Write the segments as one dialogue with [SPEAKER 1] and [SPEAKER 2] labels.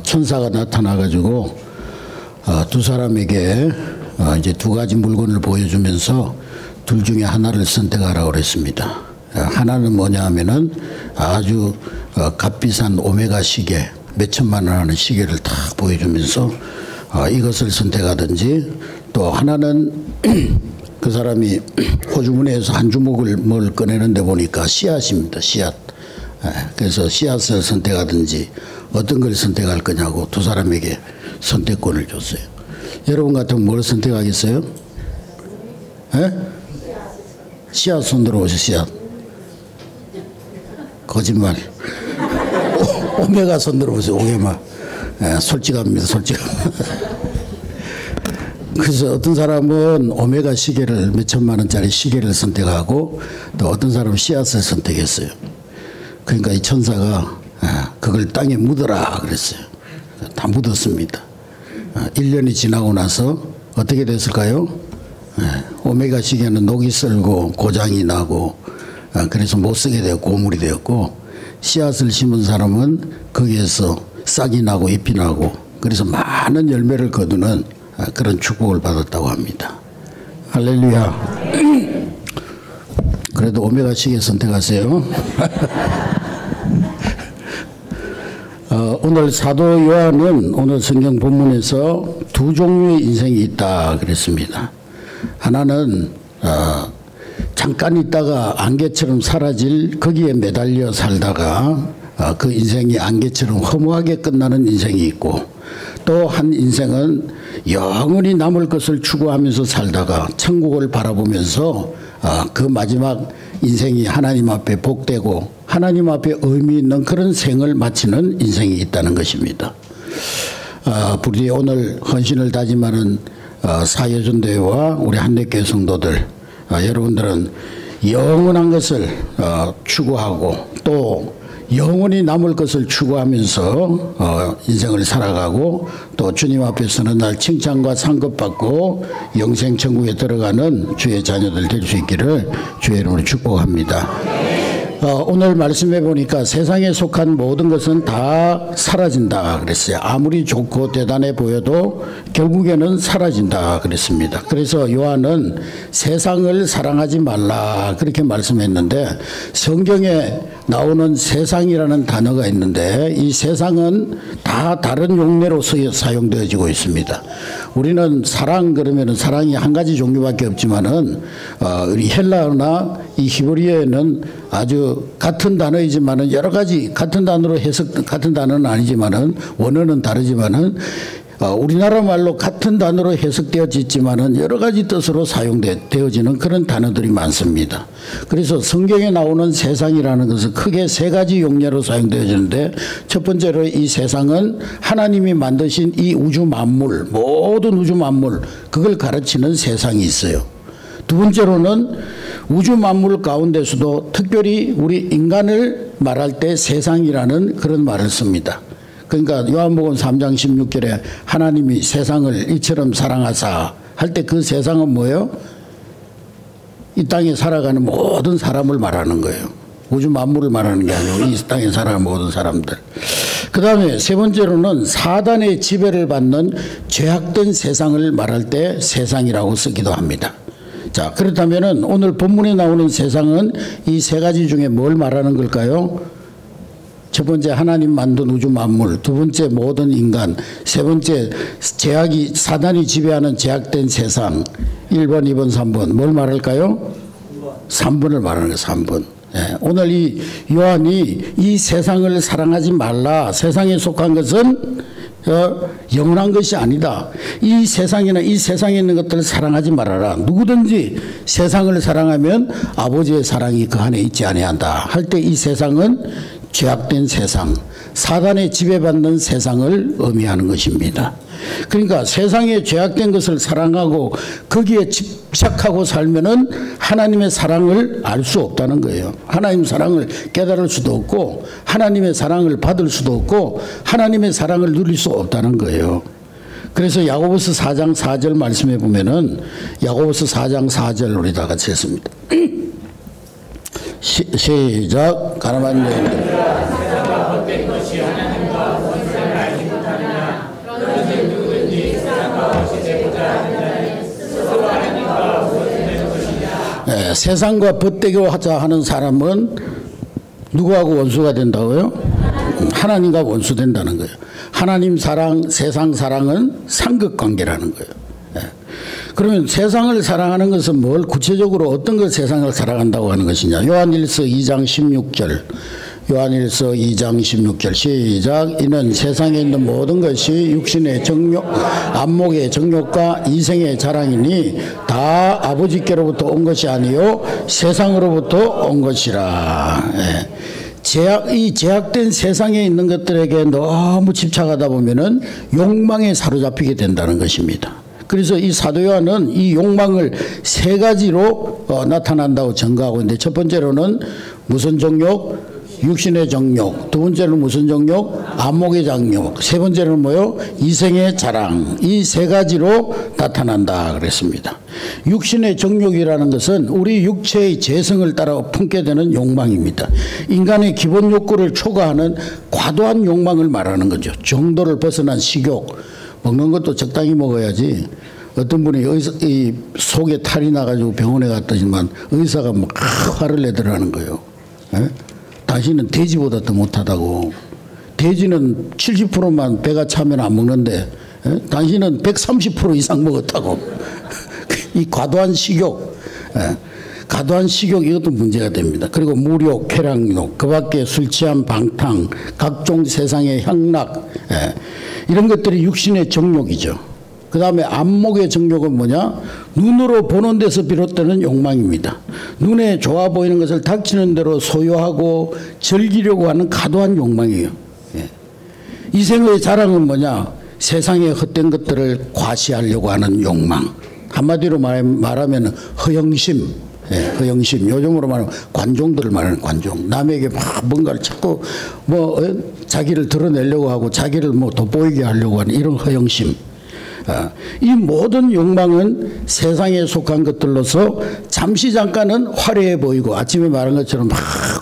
[SPEAKER 1] 천사가 나타나가지고 두 사람에게 이제 두 가지 물건을 보여주면서 둘 중에 하나를 선택하라고 그랬습니다. 하나는 뭐냐 하면은 아주 값비싼 오메가 시계, 몇 천만 원 하는 시계를 딱 보여주면서 이것을 선택하든지, 또 하나는 그 사람이 호주머니에서 한 주먹을 뭘 꺼내는데 보니까 씨앗입니다. 씨앗. 그래서 씨앗을 선택하든지 어떤 걸 선택할 거냐고 두 사람에게 선택권을 줬어요. 여러분 같으면 뭘 선택하겠어요? 씨앗 손들어 보세요. 씨앗. 거짓말. 오메가 손들어 보세요. 오메가. 솔직합니다. 솔직합니다. 그래서 어떤 사람은 오메가 시계를, 몇 천만 원짜리 시계를 선택하고, 또 어떤 사람은 씨앗을 선택했어요. 그러니까 이 천사가 그걸 땅에 묻어라 그랬어요. 다 묻었습니다. 1년이 지나고 나서 어떻게 됐을까요? 오메가 시계는 녹이 슬고 고장이 나고, 그래서 못 쓰게 되었고 고물이 되었고, 씨앗을 심은 사람은 거기에서 싹이 나고 잎이 나고, 그래서 많은 열매를 거두는 그런 축복을 받았다고 합니다. 할렐루야. 그래도 오메가 시계 선택하세요. 오늘 사도 요한은 오늘 성경 본문에서 두 종류의 인생이 있다 그랬습니다. 하나는 잠깐 있다가 안개처럼 사라질, 거기에 매달려 살다가 그 인생이 안개처럼 허무하게 끝나는 인생이 있고, 또 한 인생은 영원히 남을 것을 추구하면서 살다가 천국을 바라보면서 그 마지막 인생이 하나님 앞에 복되고 하나님 앞에 의미 있는 그런 생을 마치는 인생이 있다는 것입니다. 우리 오늘 헌신을 다짐하는 사회전도회와 우리 한대교회 성도들, 여러분들은 영원한 것을 추구하고 또 영원히 남을 것을 추구하면서 인생을 살아가고, 또 주님 앞에서는 날 칭찬과 상급받고 영생 천국에 들어가는 주의 자녀들 될 수 있기를 주의 이름으로 축복합니다. 오늘 말씀해 보니까 세상에 속한 모든 것은 다 사라진다 그랬어요. 아무리 좋고 대단해 보여도 결국에는 사라진다 그랬습니다. 그래서 요한은 세상을 사랑하지 말라 그렇게 말씀했는데, 성경에 나오는 세상이라는 단어가 있는데 이 세상은 다 다른 용례로 사용되어지고 있습니다. 우리는 사랑 그러면은 사랑이 한 가지 종류밖에 없지만은 우리 헬라어나 이 히브리어에는 아주 같은 단어이지만은 여러 가지 같은 단어로 해석, 같은 단어는 아니지만은 원어는 다르지만은 우리나라 말로 같은 단어로 해석되어지지만은 여러 가지 뜻으로 사용되어지는 그런 단어들이 많습니다. 그래서 성경에 나오는 세상이라는 것은 크게 세 가지 용례로 사용되어지는데, 첫 번째로 이 세상은 하나님이 만드신 이 우주 만물, 모든 우주 만물, 그걸 가르치는 세상이 있어요. 두 번째로는 우주 만물 가운데서도 특별히 우리 인간을 말할 때 세상이라는 그런 말을 씁니다. 그러니까 요한복음 3장 16절에 하나님이 세상을 이처럼 사랑하사 할 때 그 세상은 뭐예요? 이 땅에 살아가는 모든 사람을 말하는 거예요. 우주 만물을 말하는 게 아니고 이 땅에 살아가는 모든 사람들. 그 다음에 세 번째로는 사단의 지배를 받는 죄악된 세상을 말할 때 세상이라고 쓰기도 합니다. 자, 그렇다면은 오늘 본문에 나오는 세상은 이 세 가지 중에 뭘 말하는 걸까요? 첫 번째 하나님 만든 우주 만물, 두 번째 모든 인간, 세 번째 죄악이 사단이 지배하는 죄악된 세상. 1번, 2번, 3번 뭘 말할까요? 3번을 말하는 거예요. 3번. 오늘 이 요한이 이 세상을 사랑하지 말라, 세상에 속한 것은 영원한 것이 아니다. 이 세상이나 이 세상에 있는 것들을 사랑하지 말아라. 누구든지 세상을 사랑하면 아버지의 사랑이 그 안에 있지 아니한다 할 때 이 세상은 죄악된 세상, 사단에 지배받는 세상을 의미하는 것입니다. 그러니까 세상에 죄악된 것을 사랑하고 거기에 집착하고 살면은 하나님의 사랑을 알 수 없다는 거예요. 하나님 사랑을 깨달을 수도 없고 하나님의 사랑을 받을 수도 없고 하나님의 사랑을 누릴 수 없다는 거예요. 그래서 야고보서 4장 4절 말씀해 보면은 야고보서 4장 4절 우리 다 같이 했습니다. 시작. 가나안 여인들 세상과 벗대교 하자 하는 사람은 누구하고 원수가 된다고요? 하나님과 원수 된다는 거예요. 하나님 사랑, 세상 사랑은 상극관계라는 거예요. 예. 그러면 세상을 사랑하는 것은 뭘 구체적으로 어떤 걸 세상을 사랑한다고 하는 것이냐. 요한일서 2장 16절. 요한일서 2장 16절 시작. 이는 세상에 있는 모든 것이 육신의 정욕, 안목의 정욕과 이생의 자랑이니 다 아버지께로부터 온 것이 아니요 세상으로부터 온 것이라. 예. 이 제약된 세상에 있는 것들에게 너무 집착하다 보면은 욕망에 사로잡히게 된다는 것입니다. 그래서 이 사도 요한은 이 욕망을 세 가지로 나타난다고 증거하고 있는데, 첫 번째로는 무슨 정욕? 육신의 정욕. 두 번째는 무슨 정욕? 안목의 정욕. 세 번째는 뭐요? 이생의 자랑. 이 세 가지로 나타난다 그랬습니다. 육신의 정욕이라는 것은 우리 육체의 재성을 따라 품게 되는 욕망입니다. 인간의 기본 욕구를 초과하는 과도한 욕망을 말하는 거죠. 정도를 벗어난 식욕. 먹는 것도 적당히 먹어야지. 어떤 분이 이 속에 탈이 나가지고 병원에 갔더니만 의사가 막 화를 내더라는 거예요. 에? 당신은 돼지보다 더 못하다고. 돼지는 70%만 배가 차면 안 먹는데 당신은 130% 이상 먹었다고. 이 과도한 식욕, 과도한 식욕 이것도 문제가 됩니다. 그리고 무욕, 쾌락욕, 그 밖에 술 취한 방탕, 각종 세상의 향락, 이런 것들이 육신의 정욕이죠. 그 다음에 안목의 정욕은 뭐냐? 눈으로 보는 데서 비롯되는 욕망입니다. 눈에 좋아 보이는 것을 닥치는 대로 소유하고 즐기려고 하는 과도한 욕망이에요. 예. 이생의 자랑은 뭐냐? 세상의 헛된 것들을 과시하려고 하는 욕망. 한마디로 말하면 허영심. 예, 허영심. 요즘으로 말하면 관종들을 말하는 관종. 남에게 막 뭔가를 자꾸 자기를 드러내려고 하고 자기를 돋보이게 하려고 하는 이런 허영심. 이 모든 욕망은 세상에 속한 것들로서 잠시 잠깐은 화려해 보이고, 아침에 말한 것처럼 막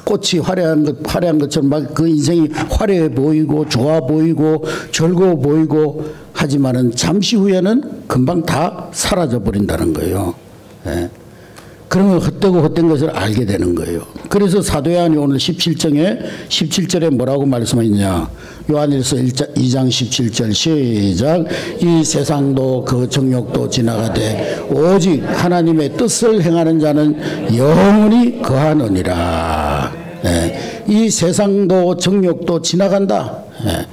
[SPEAKER 1] 꽃이 화려한 것처럼 막 그 인생이 화려해 보이고 좋아 보이고 즐거워 보이고 하지만은 잠시 후에는 금방 다 사라져 버린다는 거예요. 예. 그러면 헛되고 헛된 것을 알게 되는 거예요. 그래서 사도 요한이 오늘 17절에 뭐라고 말씀하셨냐. 요한일서 2장 17절 시작. 이 세상도 그 정욕도 지나가되 오직 하나님의 뜻을 행하는 자는 영원히 거하느니라. 예. 이 세상도 정욕도 지나간다. 예.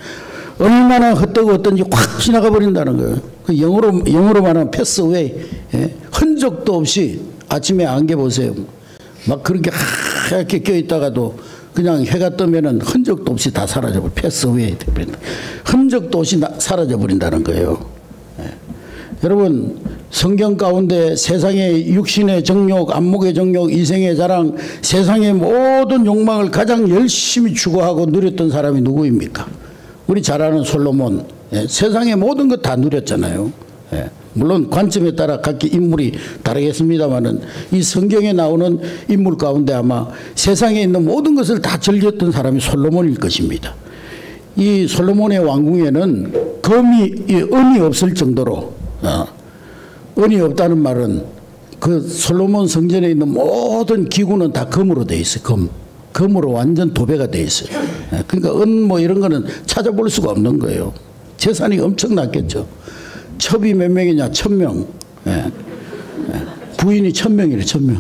[SPEAKER 1] 얼마나 헛되고 헛된지 확 지나가 버린다는 거예요. 그 영어로 말하면 패스웨이. 예. 흔적도 없이. 아침에 안개 보세요. 막 그렇게 하얗게 껴있다가도 그냥 해가 뜨면은 흔적도 없이 다 사라져버려. 패스웨이. 흔적도 없이 사라져 버린다는 거예요. 예. 여러분, 성경 가운데 세상의 육신의 정욕, 안목의 정욕, 이생의 자랑, 세상의 모든 욕망을 가장 열심히 추구하고 누렸던 사람이 누구입니까? 우리 잘 아는 솔로몬. 예. 세상의 모든 것 다 누렸잖아요. 예. 물론 관점에 따라 각기 인물이 다르겠습니다만은 이 성경에 나오는 인물 가운데 아마 세상에 있는 모든 것을 다 즐겼던 사람이 솔로몬일 것입니다. 이 솔로몬의 왕궁에는 은이 없을 정도로, 은이 없다는 말은 그 솔로몬 성전에 있는 모든 기구는 다 금으로 돼 있어요. 금으로 완전 도배가 돼 있어요. 그러니까 은 이런 거는 찾아볼 수가 없는 거예요. 재산이 엄청났겠죠. 첩이 몇 명이냐? 1000명. 예. 부인이 1000명이래, 1000명.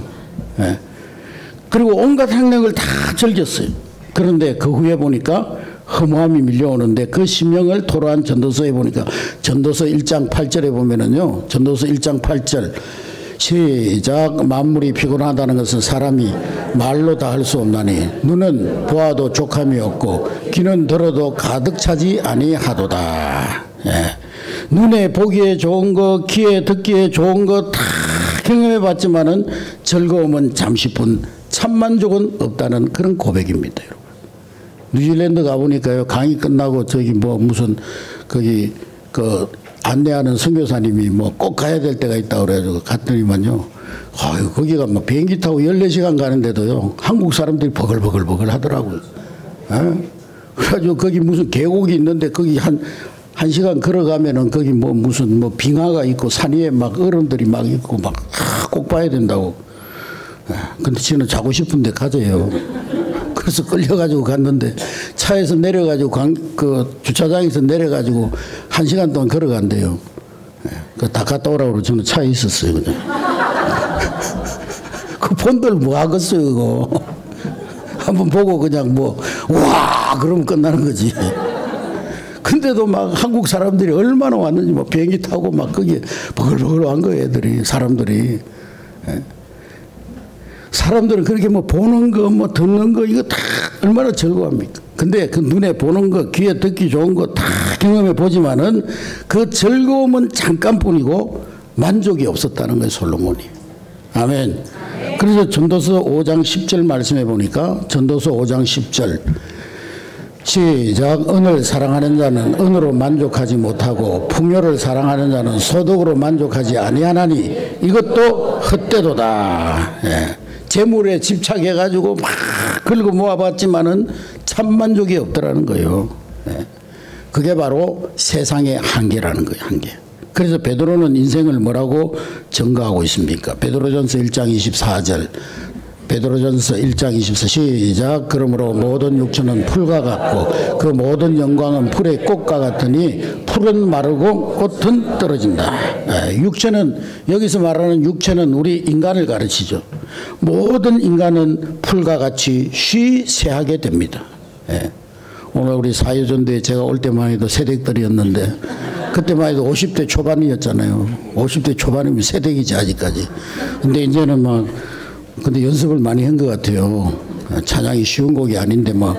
[SPEAKER 1] 예. 그리고 온갖 행력을 다 즐겼어요. 그런데 그 후에 보니까 허무함이 밀려오는데 그 심령을 토로한 전도서에 보니까 전도서 1장 8절에 보면은요. 전도서 1장 8절 시작. 만물이 피곤하다는 것은 사람이 말로 다 할 수 없나니 눈은 보아도 족함이 없고 귀는 들어도 가득 차지 아니하도다. 예. 눈에 보기에 좋은 거, 귀에 듣기에 좋은 거 다 경험해 봤지만은 즐거움은 잠시뿐 참만족은 없다는 그런 고백입니다, 여러분. 뉴질랜드 가보니까요, 강의 끝나고 저기 무슨 거기 안내하는 선교사님이 꼭 가야 될 때가 있다고 그래가지고 갔더니만요, 거기가 비행기 타고 14시간 가는데도요, 한국 사람들이 버글버글 하더라고요. 그래가지고 거기 무슨 계곡이 있는데 거기 한 시간 걸어가면은 거기 무슨 빙하가 있고 산 위에 막 어른들이 막 있고 꼭 봐야 된다고. 근데 저는 자고 싶은데 가져요. 그래서 끌려가지고 갔는데 차에서 내려가지고 그 주차장에서 내려가지고 1시간 동안 걸어간대요. 다 갔다 오라고 그러고 저는 차에 있었어요. 그냥. 그 본들 뭐 하겠어요, 그거. 한번 보고 그냥 뭐, 와! 그러면 끝나는 거지. 근데도 막 한국 사람들이 얼마나 왔는지 뭐 비행기 타고 막 거기에 버글버글한 거예요, 애들이, 사람들이. 사람들은 그렇게 뭐 보는 거, 뭐 듣는 거, 이거 다 얼마나 즐거워합니까? 근데 그 눈에 보는 거, 귀에 듣기 좋은 거 다 경험해 보지만은 그 즐거움은 잠깐뿐이고 만족이 없었다는 거예요, 솔로몬이. 아멘. 그래서 전도서 5장 10절 말씀해 보니까 전도서 5장 10절 시작. 은을 사랑하는 자는 은으로 만족하지 못하고 풍요를 사랑하는 자는 소득으로 만족하지 아니하나니 이것도 헛되도다. 예. 재물에 집착해 가지고 막 긁어 모아봤지만은 참 만족이 없더라는 거예요. 예. 그게 바로 세상의 한계라는 거예요. 한계. 그래서 베드로는 인생을 뭐라고 증거하고 있습니까? 베드로전서 1장 24절. 베드로전서 1장 24 시작. 그러므로 모든 육체는 풀과 같고 그 모든 영광은 풀의 꽃과 같으니 풀은 마르고 꽃은 떨어진다. 육체는, 여기서 말하는 육체는 우리 인간을 가르치죠. 모든 인간은 풀과 같이 쉬쇠하게 됩니다. 오늘 우리 사회전도에 제가 올 때만 해도 새댁들이었는데 그때만 해도 50대 초반이었잖아요. 50대 초반이면 새댁이지 아직까지. 근데 이제는 막 근데 연습을 많이 한 것 같아요. 찬양이 쉬운 곡이 아닌데 막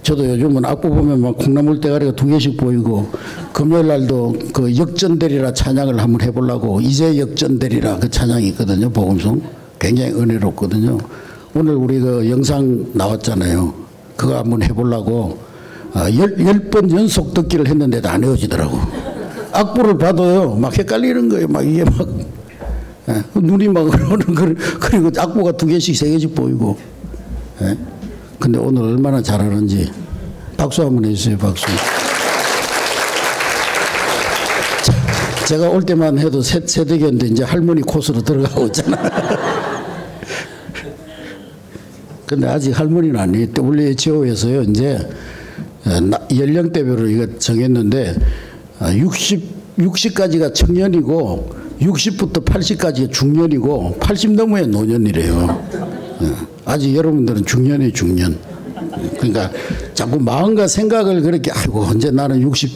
[SPEAKER 1] 저도 요즘은 악보 보면 막 콩나물 대가리가 2개씩 보이고 금요일 날도 그 역전되리라 찬양을 한번 해보려고 이제 역전되리라 그 찬양이 있거든요. 복음송 굉장히 은혜롭거든요. 오늘 우리 그 영상 나왔잖아요. 그거 한번 해보려고 10번 연속 듣기를 했는데도 안 외워지더라고. 악보를 봐도요 막 헷갈리는 거예요. 막 이게 막 눈이 막 그리고 악보가 2개씩 3개씩 보이고. 근데 오늘 얼마나 잘하는지 박수 한번 해주세요. 박수. 제가 올 때만 해도 새댁이었는데 이제 할머니 코스로 들어가고 있잖아. 근데 아직 할머니는 아니에요. 원래 지오에서요 이제 연령대별로 이거 정했는데 60까지가 청년이고 60부터 80까지가 중년이고 80 넘어야 노년이래요. 아직 여러분들은 중년이에요, 중년. 그러니까 자꾸 마음과 생각을 그렇게 아이고 언제 나는 62,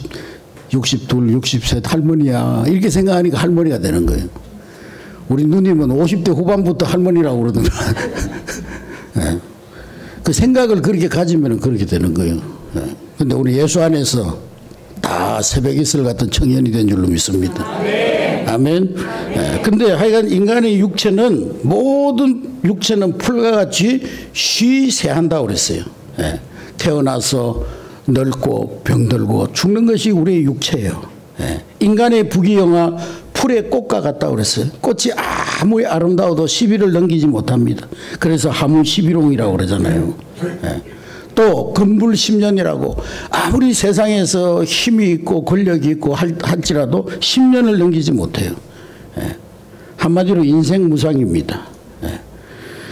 [SPEAKER 1] 63 할머니야 이렇게 생각하니까 할머니가 되는 거예요. 우리 누님은 50대 후반부터 할머니라고 그러더라. 그 생각을 그렇게 가지면 그렇게 되는 거예요. 근데 우리 예수 안에서 다 새벽 이슬 같은 청년이 된 줄로 믿습니다. 아멘. 근데 하여간 인간의 육체는 모든 육체는 풀과 같이 쉬쇠한다고 그랬어요. 태어나서 늙고 병들고 죽는 것이 우리의 육체예요. 인간의 부귀영화 풀의 꽃과 같다고 그랬어요. 꽃이 아무리 아름다워도 시비를 넘기지 못합니다. 그래서 하문 11홍이라고 그러잖아요. 또 금불 10년이라고 아무리 세상에서 힘이 있고 권력이 있고 할지라도 10년을 넘기지 못해요. 한마디로 인생 무상입니다.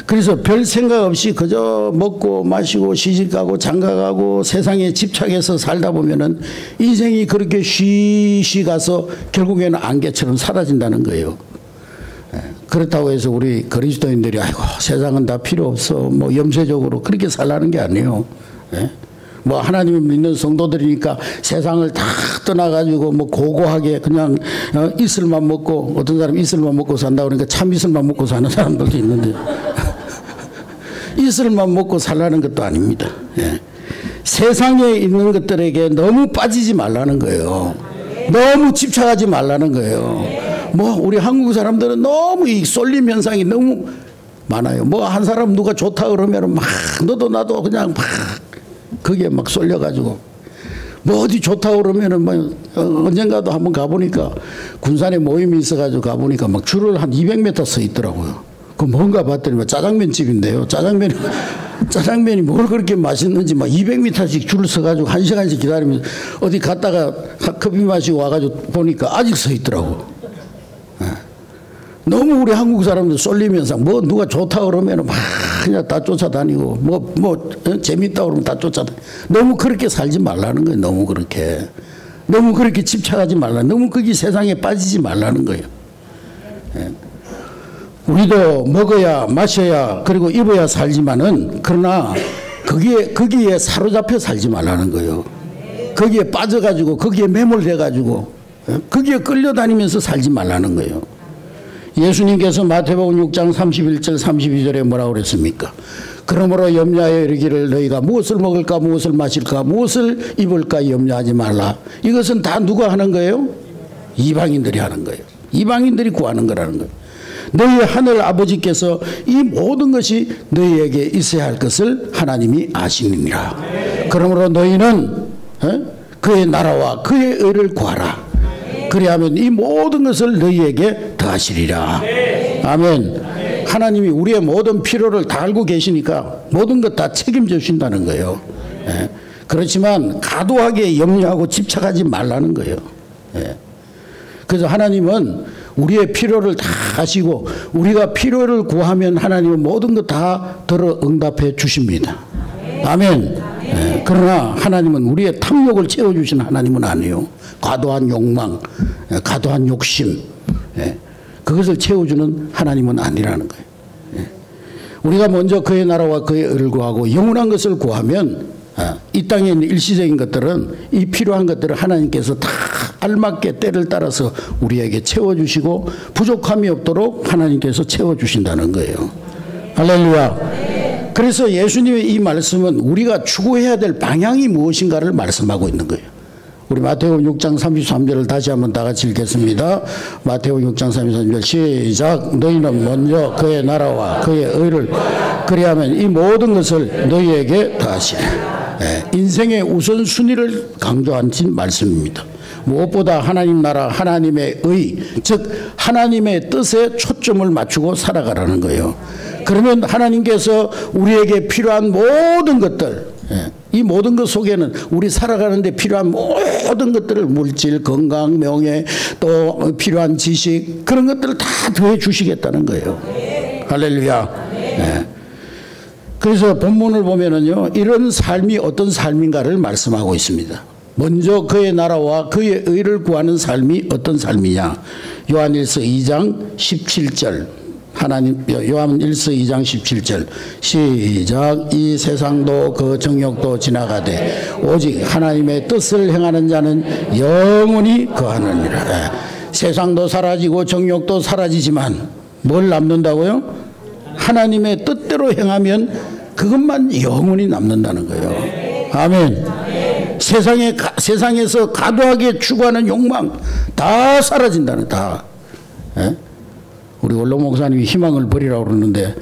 [SPEAKER 1] 그래서 별 생각 없이 그저 먹고 마시고 시집가고 장가가고 세상에 집착해서 살다 보면은 인생이 그렇게 쉬쉬 가서 결국에는 안개처럼 사라진다는 거예요. 그렇다고 해서 우리 그리스도인들이 아이고 세상은 다 필요 없어 뭐 염세적으로 그렇게 살라는 게 아니에요. 뭐 하나님을 믿는 성도들이니까 세상을 다 떠나가지고 뭐 고고하게 그냥 이슬만 먹고 어떤 사람이 이슬만 먹고 산다 그러니까 참 이슬만 먹고 사는 사람들도 있는데 이슬만 먹고 살라는 것도 아닙니다. 세상에 있는 것들에게 너무 빠지지 말라는 거예요. 너무 집착하지 말라는 거예요. 뭐 우리 한국 사람들은 너무 이 쏠림 현상이 너무 많아요. 뭐 한 사람 누가 좋다 그러면 막 너도 나도 그냥 막 거기에 막 쏠려가지고 뭐 어디 좋다 그러면은 뭐 언젠가도 한번 가보니까 군산에 모임이 있어가지고 가보니까 막 줄을 한 200m 서 있더라고요. 그 뭔가 봤더니 짜장면 집인데요. 짜장면이 뭘 그렇게 맛있는지 막 200m씩 줄을 서가지고 1시간씩 기다리면서 어디 갔다가 커피 마시고 와가지고 보니까 아직 서 있더라고. 너무 우리 한국 사람들 쏠리면서 뭐 누가 좋다 그러면 막 그냥 다 쫓아다니고 뭐 재밌다 그러면 다 쫓아다니고 너무 그렇게 살지 말라는 거예요. 너무 그렇게 집착하지 말라. 너무 거기 세상에 빠지지 말라는 거예요. 예. 우리도 먹어야 마셔야 그리고 입어야 살지만은 그러나 거기에 사로잡혀 살지 말라는 거예요. 거기에 빠져가지고 거기에 매몰돼가지고 거기에 끌려다니면서 살지 말라는 거예요. 예수님께서 마태복음 6장 31절 32절에 뭐라고 그랬습니까? 그러므로 염려하여 이르기를 너희가 무엇을 먹을까 무엇을 마실까 무엇을 입을까 염려하지 말라. 이것은 다 누가 하는 거예요? 이방인들이 하는 거예요. 이방인들이 구하는 거라는 거예요. 너희 하늘 아버지께서 이 모든 것이 너희에게 있어야 할 것을 하나님이 아시느니라. 그러므로 너희는 그의 나라와 그의 의를 구하라. 그리하면 이 모든 것을 너희에게 더하시리라. 아멘. 하나님이 우리의 모든 필요를 다 알고 계시니까 모든 것 다 책임져 주신다는 거예요. 그렇지만 과도하게 염려하고 집착하지 말라는 거예요. 그래서 하나님은 우리의 필요를 다 아시고 우리가 필요를 구하면 하나님은 모든 것 다 들어 응답해 주십니다. 아멘. 그러나 하나님은 우리의 탐욕을 채워주시는 하나님은 아니에요. 과도한 욕망, 과도한 욕심, 그것을 채워주는 하나님은 아니라는 거예요. 우리가 먼저 그의 나라와 그의 의를 구하고 영원한 것을 구하면 이 땅에 있는 일시적인 것들은 이 필요한 것들을 하나님께서 다 알맞게 때를 따라서 우리에게 채워주시고 부족함이 없도록 하나님께서 채워주신다는 거예요. 할렐루야. 그래서 예수님의 이 말씀은 우리가 추구해야 될 방향이 무엇인가를 말씀하고 있는 거예요. 우리 마태복음 6장 33절을 다시 한번 다 같이 읽겠습니다. 마태복음 6장 33절 시작. 너희는 먼저 그의 나라와 그의 의를 그리하면 이 모든 것을 너희에게 더하시리라. 인생의 우선순위를 강조한 말씀입니다. 무엇보다 하나님 나라 하나님의 의 즉 하나님의 뜻에 초점을 맞추고 살아가라는 거예요. 그러면 하나님께서 우리에게 필요한 모든 것들 이 모든 것 속에는 우리 살아가는데 필요한 모든 것들을 물질, 건강, 명예 또 필요한 지식 그런 것들을 다 더해 주시겠다는 거예요. 할렐루야. 그래서 본문을 보면은요 이런 삶이 어떤 삶인가를 말씀하고 있습니다. 먼저 그의 나라와 그의 의를 구하는 삶이 어떤 삶이냐. 요한일서 2장 17절 요한일서 2장 17절 시작. 이 세상도 그 정욕도 지나가되 오직 하나님의 뜻을 행하는 자는 영원히 거하느니라. 세상도 사라지고 정욕도 사라지지만 뭘 남는다고요? 하나님의 뜻대로 행하면 그것만 영원히 남는다는 거예요. 아멘. 세상에서 과도하게 추구하는 욕망 다 사라진다는 다. 우리 원로 목사님이 희망을 버리라고 그러는데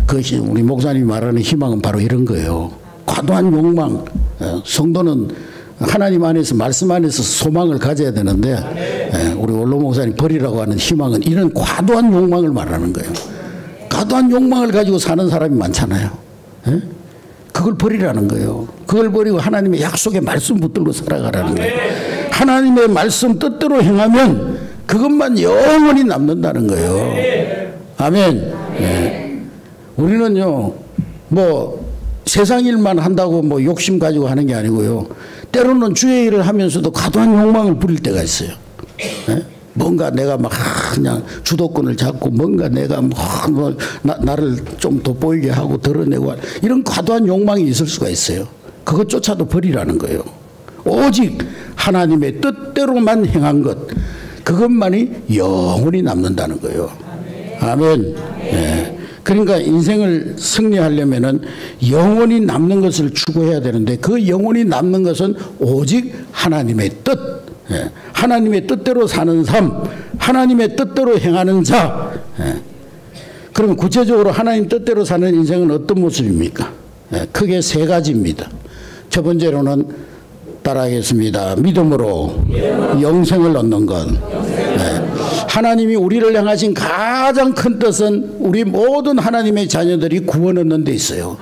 [SPEAKER 1] 그것이 우리 목사님이 말하는 희망은 바로 이런 거예요. 과도한 욕망. 성도는 하나님 안에서 말씀 안에서 소망을 가져야 되는데 우리 원로 목사님 버리라고 하는 희망은 이런 과도한 욕망을 말하는 거예요. 과도한 욕망을 가지고 사는 사람이 많잖아요. 그걸 버리라는 거예요. 그걸 버리고 하나님의 약속의 말씀 붙들고 살아가라는 거예요. 하나님의 말씀 뜻대로 행하면 그것만 영원히 남는다는 거예요. 아멘. 우리는요 뭐 세상 일만 한다고 뭐 욕심 가지고 하는 게 아니고요. 때로는 주의 일을 하면서도 과도한 욕망을 부릴 때가 있어요. 뭔가 내가 막 그냥 주도권을 잡고 뭔가 내가 뭐 나를 좀 돋보이게 하고 드러내고 이런 과도한 욕망이 있을 수가 있어요. 그것조차도 버리라는 거예요. 오직 하나님의 뜻대로만 행한 것 그것만이 영원히 남는다는 거예요. 아멘. 그러니까 인생을 승리하려면은 영원히 남는 것을 추구해야 되는데 그 영원히 남는 것은 오직 하나님의 뜻, 하나님의 뜻대로 사는 삶, 하나님의 뜻대로 행하는 자. 그러면 구체적으로 하나님 뜻대로 사는 인생은 어떤 모습입니까? 크게 세 가지입니다. 첫 번째로는 따라하겠습니다. 믿음으로 영생을 얻는 것. 하나님이 우리를 향하신 가장 큰 뜻은 우리 모든 하나님의 자녀들이 구원 얻는 데 있어요.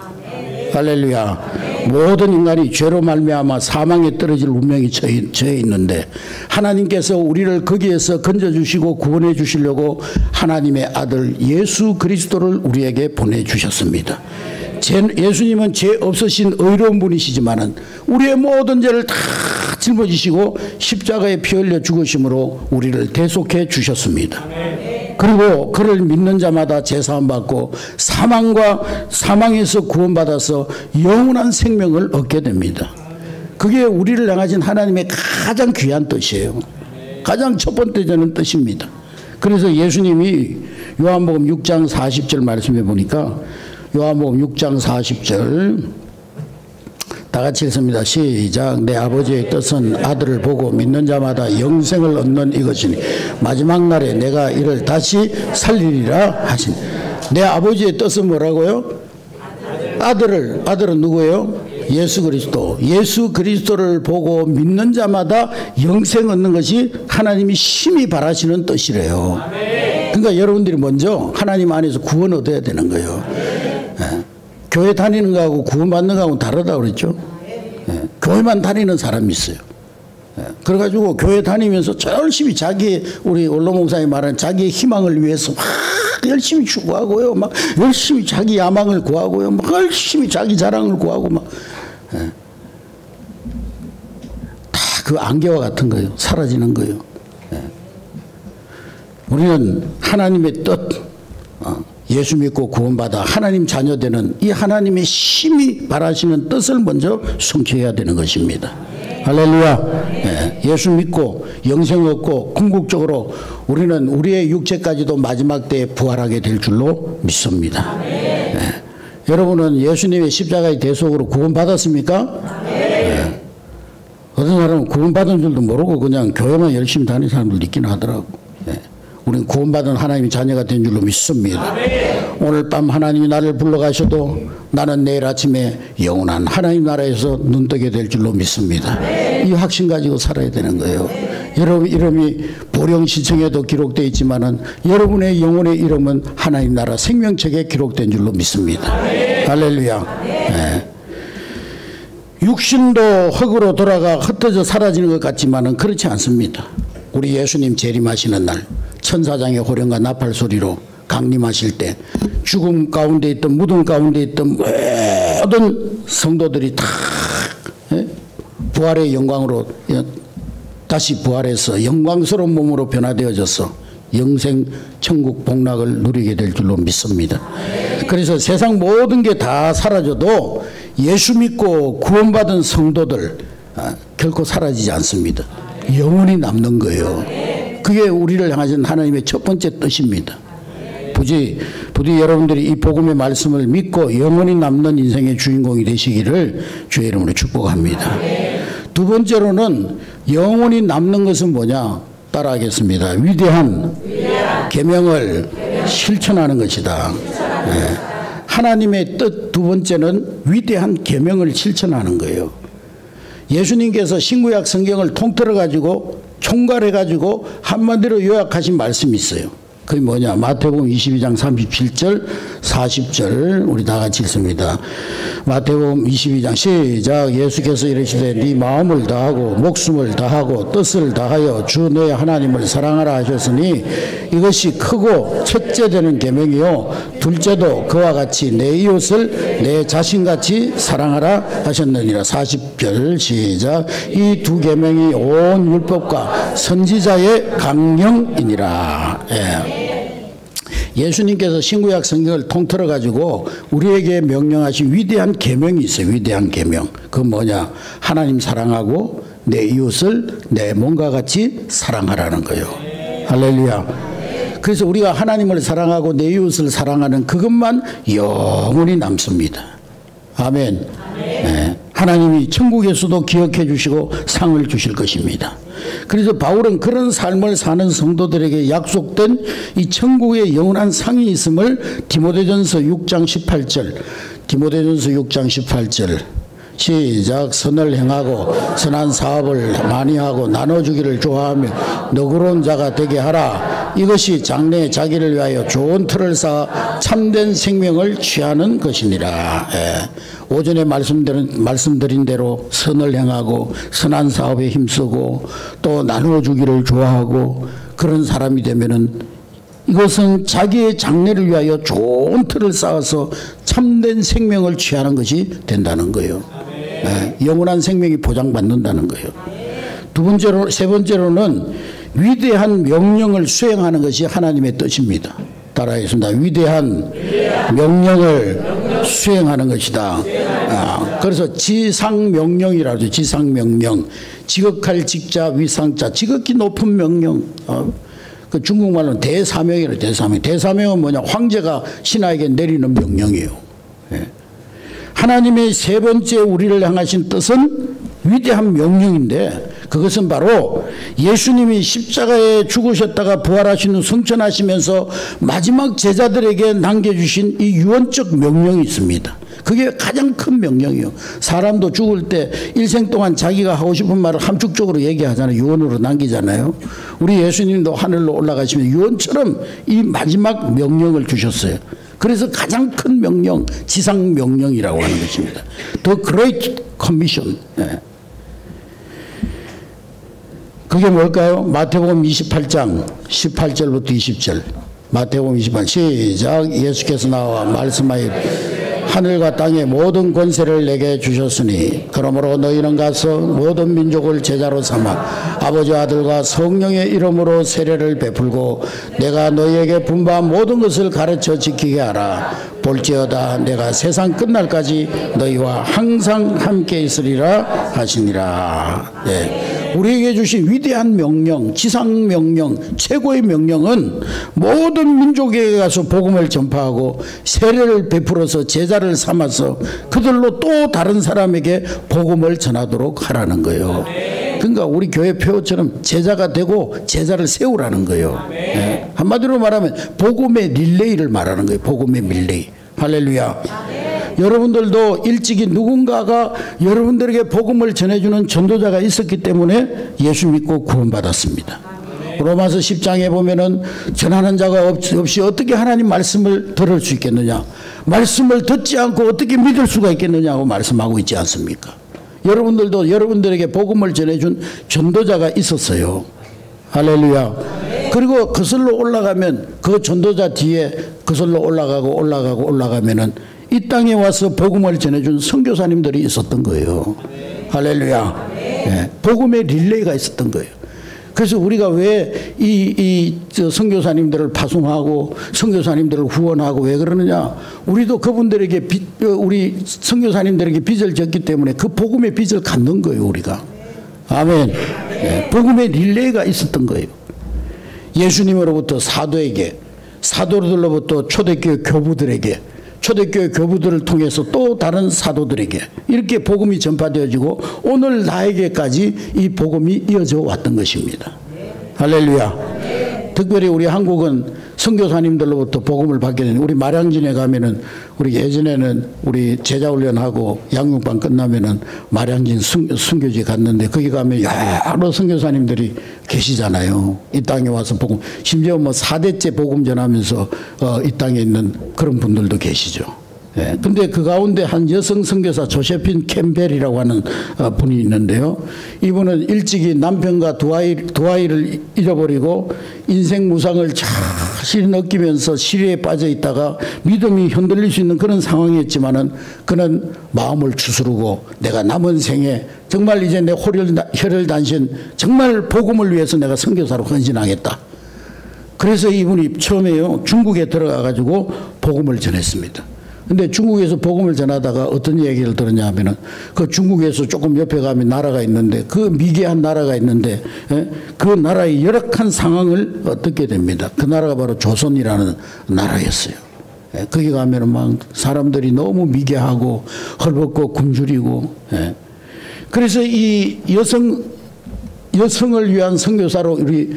[SPEAKER 1] 할렐루야. 모든 인간이 죄로 말미암아 사망에 떨어질 운명이 처해 있는데 하나님께서 우리를 거기에서 건져주시고 구원해 주시려고 하나님의 아들 예수 그리스도를 우리에게 보내주셨습니다. 예수님은 죄 없으신 의로운 분이시지만은 우리의 모든 죄를 다 짊어지시고 십자가에 피 흘려 죽으심으로 우리를 대속해 주셨습니다. 그리고 그를 믿는 자마다 제사함 받고 사망에서 구원받아서 영원한 생명을 얻게 됩니다. 그게 우리를 향하신 하나님의 가장 귀한 뜻이에요. 가장 첫 번째 되는 뜻입니다. 그래서 예수님이 요한복음 6장 40절 말씀해 보니까 요한복음 6장 40절 다 같이 읽습니다. 시작. 내 아버지의 뜻은 아들을 보고 믿는 자마다 영생을 얻는 이것이니 마지막 날에 내가 이를 다시 살리리라 하시니. 내 아버지의 뜻은 뭐라고요? 아들은 누구예요? 예수 그리스도. 예수 그리스도를 보고 믿는 자마다 영생 얻는 것이 하나님이 심히 바라시는 뜻이래요. 그러니까 여러분들이 먼저 하나님 안에서 구원 얻어야 되는 거예요. 교회 다니는 거하고 구원받는 거하고는 다르다고 그랬죠. 교회만 다니는 사람이 있어요. 그래가지고 교회 다니면서 열심히 우리 원로 목사님 말하는 자기의 희망을 위해서 막 열심히 추구하고요. 막 열심히 자기 야망을 구하고요. 막 열심히 자기 자랑을 구하고 막. 다 그 안개와 같은 거예요. 사라지는 거예요. 우리는 하나님의 뜻, 예수 믿고 구원받아 하나님 자녀되는 이 하나님의 심히 바라시는 뜻을 먼저 성취해야 되는 것입니다. 할렐루야. 예수 믿고 영생 얻고 궁극적으로 우리는 우리의 육체까지도 마지막 때에 부활하게 될 줄로 믿습니다. 여러분은 예수님의 십자가의 대속으로 구원받았습니까? 어떤 사람은 구원받은 줄도 모르고 그냥 교회만 열심히 다니는 사람들도 있긴 하더라고. 우리는 구원받은 하나님의 자녀가 된 줄로 믿습니다. 오늘 밤 하나님이 나를 불러가셔도 나는 내일 아침에 영원한 하나님 나라에서 눈뜨게 될 줄로 믿습니다. 이 확신 가지고 살아야 되는 거예요. 여러분 이름이 보령시청에도 기록되어 있지만은 여러분의 영혼의 이름은 하나님 나라 생명책에 기록된 줄로 믿습니다. 할렐루야. 육신도 흙으로 돌아가 흩어져 사라지는 것 같지만은 그렇지 않습니다. 우리 예수님 재림하시는 날 천사장의 호령과 나팔 소리로 강림하실 때 죽음 가운데 있던 무덤 가운데 있던 모든 성도들이 다 부활의 영광으로 다시 부활해서 영광스러운 몸으로 변화되어져서 영생 천국 복락을 누리게 될 줄로 믿습니다. 그래서 세상 모든 게 다 사라져도 예수 믿고 구원받은 성도들 결코 사라지지 않습니다. 영원히 남는 거예요. 그게 우리를 향하신 하나님의 첫 번째 뜻입니다. 부디 여러분들이 이 복음의 말씀을 믿고 영원히 남는 인생의 주인공이 되시기를 주의 이름으로 축복합니다. 두 번째로는 영원히 남는 것은 뭐냐? 따라하겠습니다. 위대한 계명을 실천하는 것이다. 하나님의 뜻 두 번째는 위대한 계명을 실천하는 거예요. 예수님께서 신구약 성경을 통틀어 가지고 총괄해 가지고 한마디로 요약하신 말씀이 있어요. 그게 뭐냐? 마태복음 22장 37절 40절 우리 다 같이 읽습니다. 마태복음 22장 시작. 예수께서 이르시되 네 마음을 다하고 목숨을 다하고 뜻을 다하여 주 너의 하나님을 사랑하라 하셨으니 이것이 크고 첫째 되는 계명이요 둘째도 그와 같이 내 이웃을 내 자신같이 사랑하라 하셨느니라. 40절 시작. 이 두 계명이 온 율법과 선지자의 강령이니라. 예수님께서 신구약 성경을 통틀어 가지고 우리에게 명령하신 위대한 계명이 있어요. 위대한 계명. 그건 뭐냐? 하나님 사랑하고 내 이웃을 내 몸과 같이 사랑하라는 거예요. 할렐루야. 그래서 우리가 하나님을 사랑하고 내 이웃을 사랑하는 그것만 영원히 남습니다. 아멘. 하나님이 천국에서도 기억해 주시고 상을 주실 것입니다. 그래서 바울은 그런 삶을 사는 성도들에게 약속된 이 천국의 영원한 상이 있음을 디모데전서 6장 18절 시작. 선을 행하고 선한 사업을 많이 하고 나눠주기를 좋아하며 너그러운 자가 되게 하라. 이것이 장래에 자기를 위하여 좋은 틀을 쌓아 참된 생명을 취하는 것이니라. 오전에 말씀드린 대로 선을 행하고 선한 사업에 힘쓰고 또 나누어 주기를 좋아하고 그런 사람이 되면은 이것은 자기의 장래를 위하여 좋은 틀을 쌓아서 참된 생명을 취하는 것이 된다는 거예요. 영원한 생명이 보장받는다는 거예요. 세 번째로는 위대한 명령을 수행하는 것이 하나님의 뜻입니다. 따라하겠습니다. 위대한 명령을 수행하는 것이다. 그래서 지상명령이라죠. 지상명령. 지극할 직자 위상자. 지극히 높은 명령. 그 중국말로는 대사명이라고. 대사명. 대사명은 뭐냐? 황제가 신하에게 내리는 명령이에요. 하나님의 세 번째 우리를 향하신 뜻은 위대한 명령인데 그것은 바로 예수님이 십자가에 죽으셨다가 부활하신 후 승천하시면서 마지막 제자들에게 남겨주신 이 유언적 명령이 있습니다. 그게 가장 큰 명령이에요. 사람도 죽을 때 일생 동안 자기가 하고 싶은 말을 함축적으로 얘기하잖아요. 유언으로 남기잖아요. 우리 예수님도 하늘로 올라가시면 유언처럼 이 마지막 명령을 주셨어요. 그래서 가장 큰 명령, 지상 명령이라고 하는 것입니다. The Great Commission. 그게 뭘까요? 마태복음 28장 18절부터 20절. 마태복음 28장 시작. 예수께서 나와 말씀하여 하늘과 땅의 모든 권세를 내게 주셨으니 그러므로 너희는 가서 모든 민족을 제자로 삼아 아버지 아들과 성령의 이름으로 세례를 베풀고 내가 너희에게 분부한 모든 것을 가르쳐 지키게 하라. 볼지어다 내가 세상 끝날까지 너희와 항상 함께 있으리라 하시니라. 우리에게 주신 위대한 명령, 지상 명령, 최고의 명령은 모든 민족에게 가서 복음을 전파하고 세례를 베풀어서 제자를 삼아서 그들로 또 다른 사람에게 복음을 전하도록 하라는 거예요. 그러니까 우리 교회 표어처럼 제자가 되고 제자를 세우라는 거예요. 한마디로 말하면 복음의 릴레이를 말하는 거예요. 복음의 릴레이. 할렐루야. 여러분들도 일찍이 누군가가 여러분들에게 복음을 전해주는 전도자가 있었기 때문에 예수 믿고 구원받았습니다. 로마서 10장에 보면은 전하는 자가 없이 어떻게 하나님 말씀을 들을 수 있겠느냐, 말씀을 듣지 않고 어떻게 믿을 수가 있겠느냐고 말씀하고 있지 않습니까? 여러분들도 여러분들에게 복음을 전해준 전도자가 있었어요. 할렐루야. 그리고 거슬러 올라가면 그 전도자 뒤에 거슬러 올라가면은 이 땅에 와서 복음을 전해준 선교사님들이 있었던 거예요. 할렐루야. 복음의 릴레이가 있었던 거예요. 그래서 우리가 왜 이 선교사님들을 파송하고 선교사님들을 후원하고 왜 그러느냐? 우리도 그분들에게 우리 선교사님들에게 빚을 졌기 때문에 그 복음의 빚을 갚는 거예요, 우리가. 아멘. 복음의 릴레이가 있었던 거예요. 예수님으로부터 사도에게, 사도들로부터 초대교회 교부들에게, 초대교회 교부들을 통해서 또 다른 사도들에게 이렇게 복음이 전파되어지고 오늘 나에게까지 이 복음이 이어져 왔던 것입니다. 할렐루야. 특별히 우리 한국은 선교사님들로부터 복음을 받게 되는, 우리 마량진에 가면은 우리 예전에는 우리 제자훈련하고 양육반 끝나면은 마량진 선교지 갔는데 거기 가면 여러 선교사님들이 계시잖아요. 이 땅에 와서 복음, 심지어 뭐 4대째 복음 전하면서 이 땅에 있는 그런 분들도 계시죠. 근데 그 가운데 한 여성 선교사 조세핀 캠벨이라고 하는 분이 있는데요. 이분은 일찍이 남편과 두 아이를 잃어버리고 인생 무상을 자신이 느끼면서 시리에 빠져 있다가 믿음이 흔들릴 수 있는 그런 상황이었지만은 그는 마음을 추스르고 내가 남은 생에 정말 이제 내 혈혈 단신 정말 복음을 위해서 내가 선교사로 헌신하겠다. 그래서 이분이 처음에요 중국에 들어가 가지고 복음을 전했습니다. 근데 중국에서 복음을 전하다가 어떤 얘기를 들었냐 하면은 그 중국에서 조금 옆에 가면 나라가 있는데 그 미개한 나라가 있는데 그 나라의 열악한 상황을 듣게 됩니다. 그 나라가 바로 조선이라는 나라였어요. 거기 가면은 막 사람들이 너무 미개하고 헐벗고 굶주리고 그래서 이 여성을 위한 선교사로 우리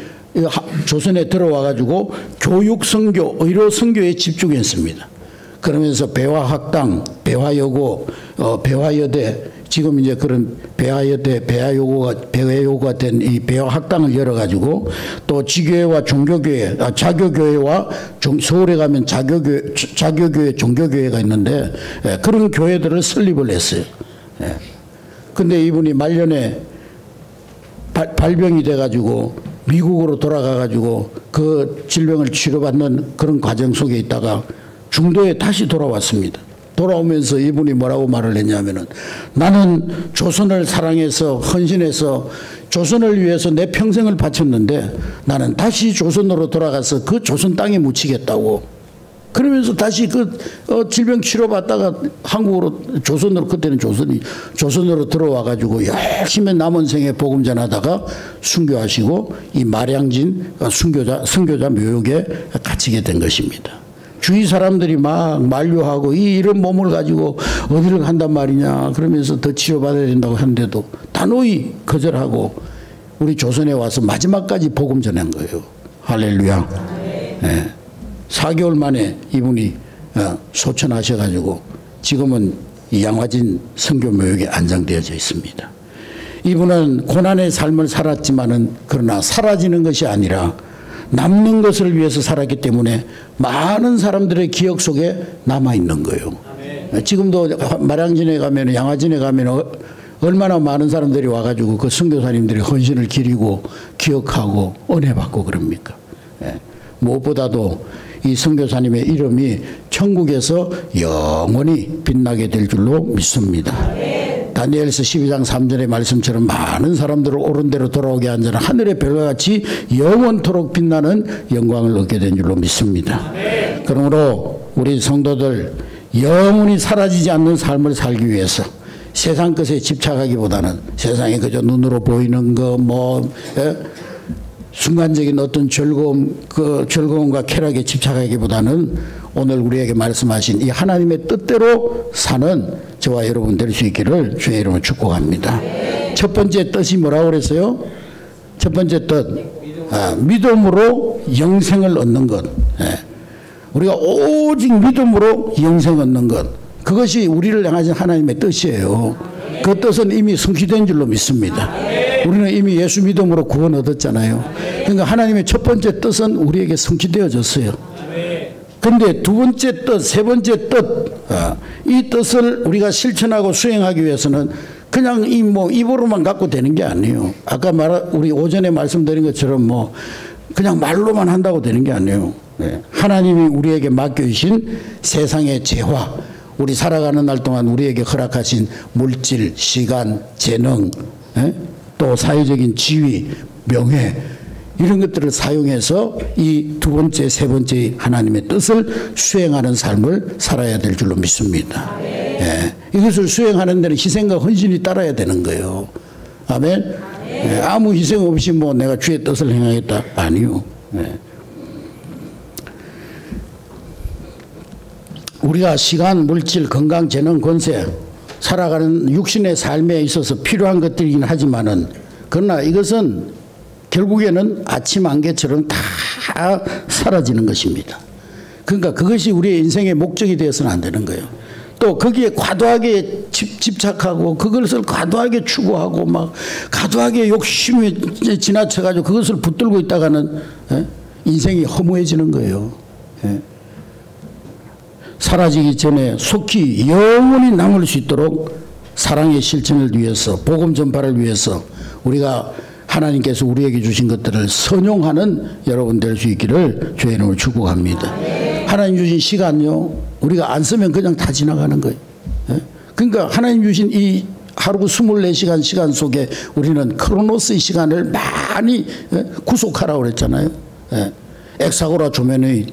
[SPEAKER 1] 조선에 들어와 가지고 교육 선교, 의료 선교에 집중했습니다. 그러면서 배화학당, 배화여고, 배화여대 지금 이제 그런 배화 요구가 된 이 배화 학당을 열어가지고 또 지교회와 종교교회, 자교교회와 서울에 가면 자교교회, 종교교회가 있는데 그런 교회들을 설립을 했어요. 근데 이분이 말년에 발병이 돼가지고 미국으로 돌아가가지고 그 질병을 치료받는 그런 과정 속에 있다가 중도에 다시 돌아왔습니다. 돌아오면서 이분이 뭐라고 말을 했냐면은 나는 조선을 사랑해서 헌신해서 조선을 위해서 내 평생을 바쳤는데 나는 다시 조선으로 돌아가서 그 조선 땅에 묻히겠다고. 그러면서 다시 그 질병 치료받다가 한국으로 조선으로 그때는 조선으로 들어와가지고 열심히 남은 생에 복음 전하다가 순교하시고 이 마량진 선교자 묘역에 갇히게 된 것입니다. 주위 사람들이 막 만류하고 이런 몸을 가지고 어디를 간단 말이냐 그러면서 더 치료받아야 된다고 하는데도 단호히 거절하고 우리 조선에 와서 마지막까지 복음 전한 거예요. 할렐루야. 네. 4개월 만에 이분이 소천하셔가지고 지금은 이 양화진 선교묘역에 안장되어져 있습니다. 이분은 고난의 삶을 살았지만은 그러나 사라지는 것이 아니라 남는 것을 위해서 살았기 때문에 많은 사람들의 기억 속에 남아있는 거예요. 아멘. 지금도 마량진에 가면 양화진에 가면 얼마나 많은 사람들이 와가지고 그 선교사님들이 헌신을 기리고 기억하고 은혜 받고 그럽니까. 무엇보다도 이 선교사님의 이름이 천국에서 영원히 빛나게 될 줄로 믿습니다. 다니엘서 12장 3절의 말씀처럼 많은 사람들을 옳은 대로 돌아오게 한 자는 하늘의 별과 같이 영원토록 빛나는 영광을 얻게 된 줄로 믿습니다. 그러므로 우리 성도들 영원히 사라지지 않는 삶을 살기 위해서 세상 것에 집착하기보다는 세상에 그저 눈으로 보이는 거 순간적인 어떤 즐거움과 쾌락에 집착하기보다는 오늘 우리에게 말씀하신 이 하나님의 뜻대로 사는 저와 여러분 될 수 있기를 주의 이름으로 축복합니다. 첫 번째 뜻이 뭐라고 그랬어요? 첫 번째 뜻, 믿음으로 영생을 얻는 것. 우리가 오직 믿음으로 영생 얻는 것. 그것이 우리를 향하신 하나님의 뜻이에요. 그 뜻은 이미 성취된 줄로 믿습니다. 우리는 이미 예수 믿음으로 구원 얻었잖아요. 그러니까 하나님의 첫 번째 뜻은 우리에게 성취되어졌어요. 그런데 두 번째 뜻, 세 번째 뜻, 이 뜻을 우리가 실천하고 수행하기 위해서는 그냥 입으로만 갖고 되는 게 아니에요. 아까 우리 오전에 말씀드린 것처럼 그냥 말로만 한다고 되는 게 아니에요. 하나님이 우리에게 맡겨주신 세상의 재화, 우리 살아가는 날 동안 우리에게 허락하신 물질, 시간, 재능, 또 사회적인 지위, 명예 이런 것들을 사용해서 이 두 번째, 세 번째 하나님의 뜻을 수행하는 삶을 살아야 될 줄로 믿습니다. 이것을 수행하는 데는 희생과 헌신이 따라야 되는 거예요. 아멘. 아무 희생 없이 내가 주의 뜻을 행하겠다. 아니요. 우리가 시간, 물질, 건강, 재능, 권세 살아가는 육신의 삶에 있어서 필요한 것들이긴 하지만은 그러나 이것은 결국에는 아침 안개처럼 다 사라지는 것입니다. 그러니까 그것이 우리의 인생의 목적이 되어서는 안 되는 거예요. 또 거기에 과도하게 집착하고 그것을 과도하게 추구하고 과도하게 욕심이 지나쳐가지고 그것을 붙들고 있다가는 인생이 허무해지는 거예요. 사라지기 전에 속히 영원히 남을 수 있도록 사랑의 실천을 위해서 복음 전파를 위해서 우리가 하나님께서 우리에게 주신 것들을 선용하는 여러분 될 수 있기를 주의 이름으로 축복합니다. 하나님 주신 시간요 우리가 안 쓰면 그냥 다 지나가는 거예요. 그러니까 하나님 주신 이 하루 24시간 시간 속에 우리는 크로노스의 시간을 많이 구속하라고 그랬잖아요. 엑사고라 조면의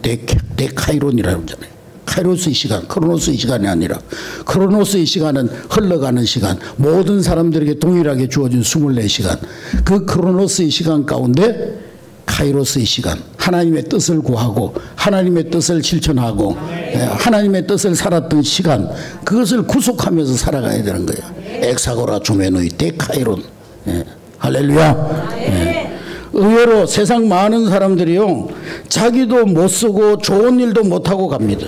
[SPEAKER 1] 데카이론이라고 그러잖아요. 카이로스의 시간, 크로노스의 시간이 아니라 크로노스의 시간은 흘러가는 시간, 모든 사람들에게 동일하게 주어진 24시간. 그 크로노스의 시간 가운데 카이로스의 시간, 하나님의 뜻을 구하고 하나님의 뜻을 실천하고 하나님의 뜻을 살았던 시간, 그것을 구속하면서 살아가야 되는 거예요. 엑사고라 조메노이 데카이론. 할렐루야. 의외로 세상 많은 사람들이요 자기도 못 쓰고 좋은 일도 못하고 갑니다.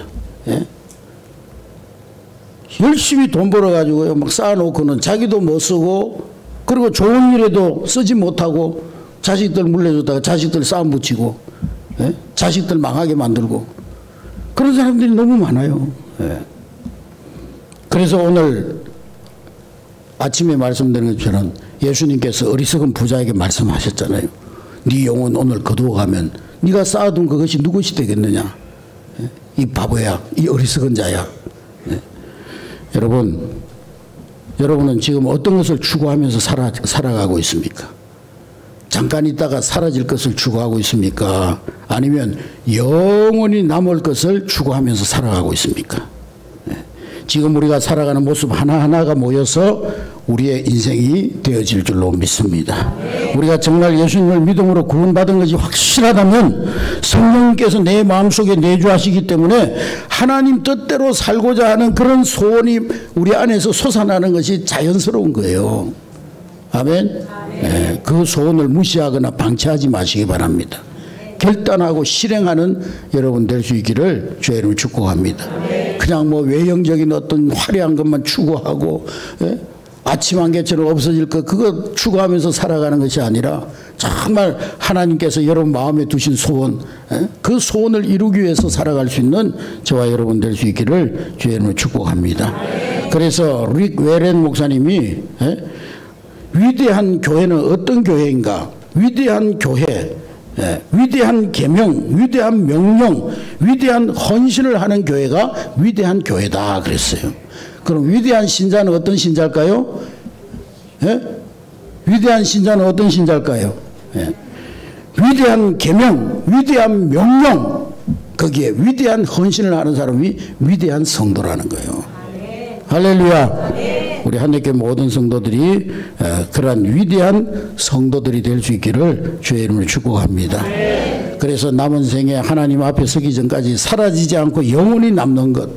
[SPEAKER 1] 열심히 돈 벌어가지고요 막 쌓아놓고는 자기도 못 쓰고 그리고 좋은 일에도 쓰지 못하고 자식들 물려줬다가 자식들 싸움 붙이고 예? 자식들 망하게 만들고 그런 사람들이 너무 많아요. 예. 그래서 오늘 아침에 말씀드린 것처럼 예수님께서 어리석은 부자에게 말씀하셨잖아요. 네 영혼 오늘 거두어가면 네가 쌓아둔 그것이 누구시 되겠느냐. 예? 이 바보야, 이 어리석은 자야. 예. 여러분은 지금 어떤 것을 추구하면서 살아가고 있습니까? 잠깐 있다가 사라질 것을 추구하고 있습니까? 아니면 영원히 남을 것을 추구하면서 살아가고 있습니까? 네. 지금 우리가 살아가는 모습 하나하나가 모여서 우리의 인생이 되어질 줄로 믿습니다. 우리가 정말 예수님을 믿음으로 구원받은 것이 확실하다면 성령님께서 내 마음속에 내주하시기 때문에 하나님 뜻대로 살고자 하는 그런 소원이 우리 안에서 솟아나는 것이 자연스러운 거예요. 아멘. 네, 그 소원을 무시하거나 방치하지 마시기 바랍니다. 결단하고 실행하는 여러분 될 수 있기를 주의 이름으로 축복합니다. 그냥 뭐 외형적인 어떤 화려한 것만 추구하고 예? 아침 안개처럼 없어질 것 그거 추구하면서 살아가는 것이 아니라 정말 하나님께서 여러분 마음에 두신 소원 예? 그 소원을 이루기 위해서 살아갈 수 있는 저와 여러분 될 수 있기를 주의 이름으로 축복합니다. 그래서 릭 웨렌 목사님이 예? 위대한 교회는 어떤 교회인가? 위대한 교회, 예, 위대한 계명, 위대한 명령, 위대한 헌신을 하는 교회가 위대한 교회다 그랬어요. 그럼 위대한 신자는 어떤 신자일까요? 예? 위대한 신자는 어떤 신자일까요? 예. 위대한 계명, 위대한 명령, 거기에 위대한 헌신을 하는 사람이 위대한 성도라는 거예요. 할렐루야. 우리 한국교회 모든 성도들이 그러한 위대한 성도들이 될 수 있기를 주의 이름으로 축복합니다. 그래서 남은 생에 하나님 앞에 서기 전까지 사라지지 않고 영원히 남는 것,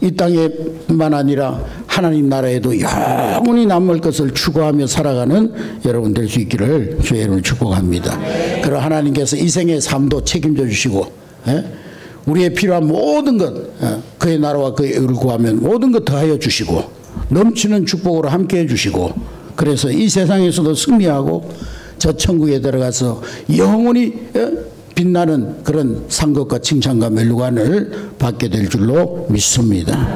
[SPEAKER 1] 이 땅에뿐만 아니라 하나님 나라에도 영원히 남을 것을 추구하며 살아가는 여러분 될 수 있기를 주의 이름으로 축복합니다. 그리고 하나님께서 이 생의 삶도 책임져 주시고 우리의 필요한 모든 것 그의 나라와 그의 의를 구하면 모든 것 더하여 주시고 넘치는 축복으로 함께해 주시고 그래서 이 세상에서도 승리하고 저 천국에 들어가서 영원히 빛나는 그런 상급과 칭찬과 멸류관을 받게 될 줄로 믿습니다.